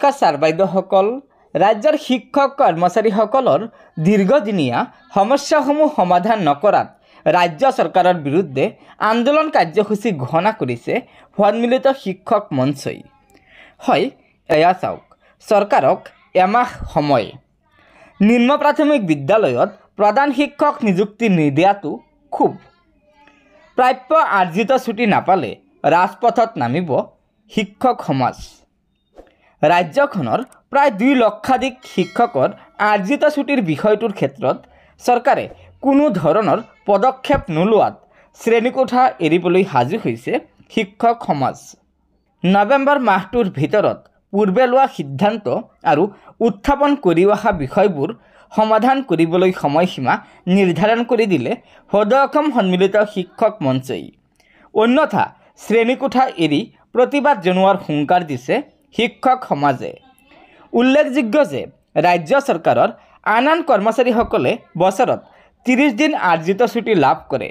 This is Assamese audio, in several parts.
নমস্কাৰ ছাৰ বাইদেউসকল। ৰাজ্যৰ শিক্ষক কৰ্মচাৰীসকলৰ দীৰ্ঘদিনীয়া সমস্যাসমূহ সমাধান নকৰাত ৰাজ্য চৰকাৰৰ বিৰুদ্ধে আন্দোলন কাৰ্যসূচী ঘোষণা কৰিছে সন্মিলিত শিক্ষক মঞ্চই। হয়, এয়া চাওক, চৰকাৰক এমাহ সময়। নিম্ন প্ৰাথমিক বিদ্যালয়ত প্ৰধান শিক্ষক নিযুক্তি নিদিয়াটো খুব প্ৰাপ্য আৰ্জিত ছুটি নাপালে ৰাজপথত নামিব শিক্ষক সমাজ। ৰাজ্যখনৰ প্ৰায় 2 লক্ষাধিক শিক্ষকৰ আৰ্জিত ছুটিৰ বিষয়টোৰ ক্ষেত্ৰত চৰকাৰে কোনো ধৰণৰ পদক্ষেপ নোলোৱাত শ্ৰেণীকোঠা এৰিবলৈ সাজু হৈছে শিক্ষক সমাজ। নৱেম্বৰ মাহটোৰ ভিতৰত পূৰ্বে লোৱা সিদ্ধান্ত আৰু উত্থাপন কৰি অহা বিষয়বোৰ সমাধান কৰিবলৈ সময়সীমা নিৰ্ধাৰণ কৰি দিলে সদৌ অসম সন্মিলিত শিক্ষক মঞ্চই। অন্যথা শ্ৰেণীকোঠা এৰি প্ৰতিবাদ জনোৱাৰ হুংকাৰ দিছে শিক্ষক সমাজে। উল্লেখযোগ্য যে ৰাজ্য চৰকাৰৰ আন কৰ্মচাৰীসকলে বছৰত 30 দিন আৰ্জিত ছুটি লাভ কৰে।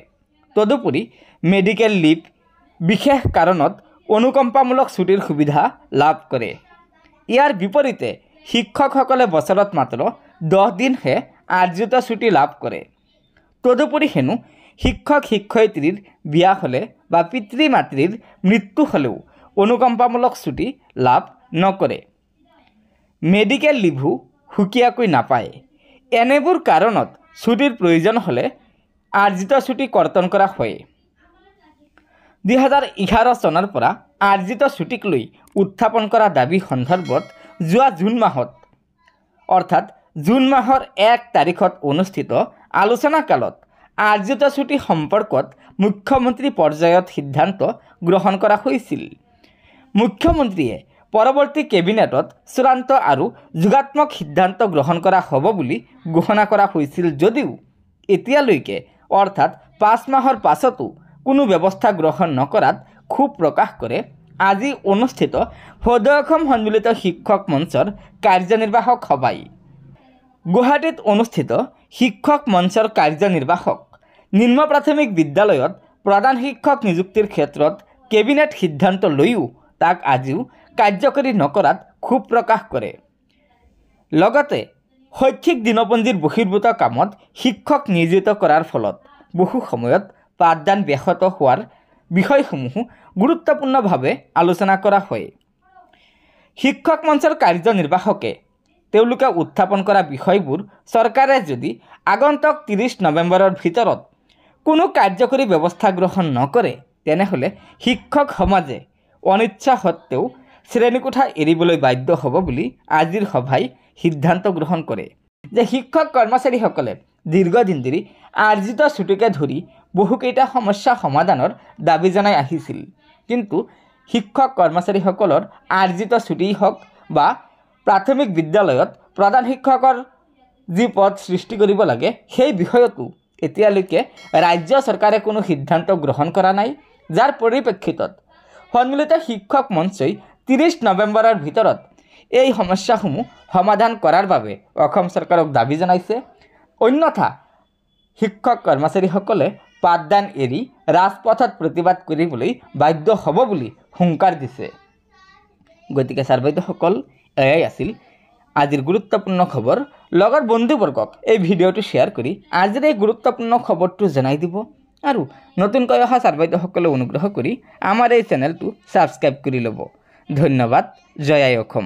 তদুপৰি মেডিকেল লিভ, বিশেষ কাৰণত অনুকম্পামূলক ছুটিৰ সুবিধা লাভ কৰে। ইয়াৰ বিপৰীতে শিক্ষকসকলে বছৰত মাত্ৰ 10 দিনহে আৰ্জিত ছুটি লাভ কৰে। তদুপৰি হেনো শিক্ষক শিক্ষয়িত্ৰীৰ বিয়া হ'লে বা পিতৃ মাতৃৰ মৃত্যু হ'লেও অনুকম্পামূলক ছুটি লাভ নকৰে। মেডিকেল লিভো সুকীয়াকৈ নাপায়। এনেবোৰ কাৰণত ছুটিৰ প্ৰয়োজন হ'লে আৰ্জিত ছুটি কৰ্তন কৰা হয়। 2011 চনৰ পৰা আৰ্জিত ছুটিক লৈ উত্থাপন কৰা দাবী সন্দৰ্ভত যোৱা জুন মাহত অৰ্থাৎ জুন মাহৰ 1 তাৰিখত অনুষ্ঠিত আলোচনা কালত আৰ্জিত ছুটি সম্পৰ্কত মুখ্যমন্ত্ৰী পৰ্যায়ত সিদ্ধান্ত গ্ৰহণ কৰা হৈছিল। মুখ্যমন্ত্ৰীয়ে পৰৱৰ্তী কেবিনেটত চূড়ান্ত আৰু যোগাত্মক সিদ্ধান্ত গ্ৰহণ কৰা হ'ব বুলি ঘোষণা কৰা হৈছিল যদিও এতিয়ালৈকে অৰ্থাৎ 5 মাহৰ পাছতো কোনো ব্যৱস্থা গ্ৰহণ নকৰাত ক্ষোভ প্ৰকাশ কৰে আজি অনুষ্ঠিত সদৌ অসম সন্মিলিত শিক্ষক মঞ্চৰ কাৰ্যনিৰ্বাহক সভাই। গুৱাহাটীত অনুষ্ঠিত শিক্ষক মঞ্চৰ কাৰ্যনিৰ্বাহক নিম্ন প্ৰাথমিক বিদ্যালয়ত প্ৰধান শিক্ষক নিযুক্তিৰ ক্ষেত্ৰত কেবিনেট সিদ্ধান্ত লৈও তাক আজিও কাৰ্যকৰী নকৰাত ক্ষোভ প্ৰকাশ কৰে। লগতে শৈক্ষিক দিনপঞ্জীৰ বহিৰ্ভূত কামত শিক্ষক নিয়োজিত কৰাৰ ফলত বহু সময়ত পাঠদান ব্যাহত হোৱাৰ বিষয়সমূহ গুৰুত্বপূৰ্ণভাৱে আলোচনা কৰা হয়। শিক্ষক মঞ্চৰ কাৰ্যনিৰ্বাহকে তেওঁলোকে উত্থাপন কৰা বিষয়বোৰ চৰকাৰে যদি আগন্তুক 30 নৱেম্বৰৰ ভিতৰত কোনো কাৰ্যকৰী ব্যৱস্থা গ্ৰহণ নকৰে তেনেহ'লে শিক্ষক সমাজে অনিচ্ছা সত্ত্বেও শ্ৰেণীকোঠা এৰিবলৈ বাধ্য হ'ব বুলি আজিৰ সভাই সিদ্ধান্ত গ্ৰহণ কৰে যে শিক্ষক কৰ্মচাৰীসকলে দীৰ্ঘদিন ধৰি আৰ্জিত ছুটিকে ধৰি বহুকেইটা সমস্যা সমাধানৰ দাবী জনাই আহিছিল। কিন্তু শিক্ষক কৰ্মচাৰীসকলৰ আৰ্জিত ছুটিয়েই হওক বা প্ৰাথমিক বিদ্যালয়ত প্ৰধান শিক্ষকৰ যি পদ সৃষ্টি কৰিব লাগে সেই বিষয়তো এতিয়ালৈকে ৰাজ্য চৰকাৰে কোনো সিদ্ধান্ত গ্ৰহণ কৰা নাই, যাৰ পৰিপ্ৰেক্ষিতত সন্মিলিত শিক্ষক মঞ্চই 30 নৱেম্বৰৰ ভিতৰত এই সমস্যাসমূহ সমাধান কৰাৰ বাবে অসম চৰকাৰক দাবী জনাইছে। অন্যথা শিক্ষক কৰ্মচাৰীসকলে পাঠদান এৰি ৰাজপথত প্ৰতিবাদ কৰিবলৈ বাধ্য হ'ব বুলি হুংকাৰ দিছে। গতিকে ছাৰ বাইদেউসকল, এয়াই আছিল আজিৰ গুৰুত্বপূৰ্ণ খবৰ। লগৰ বন্ধুবৰ্গক এই ভিডিঅ'টো শ্বেয়াৰ কৰি আজিৰ এই গুৰুত্বপূৰ্ণ খবৰটো জনাই দিব আৰু নতুনকৈ অহা ছাৰ বাইদেউসকলে অনুগ্ৰহ কৰি আমাৰ এই চেনেলটো ছাবস্ক্ৰাইব কৰি ল'ব। ধন্যবাদ। জয় আই অসম।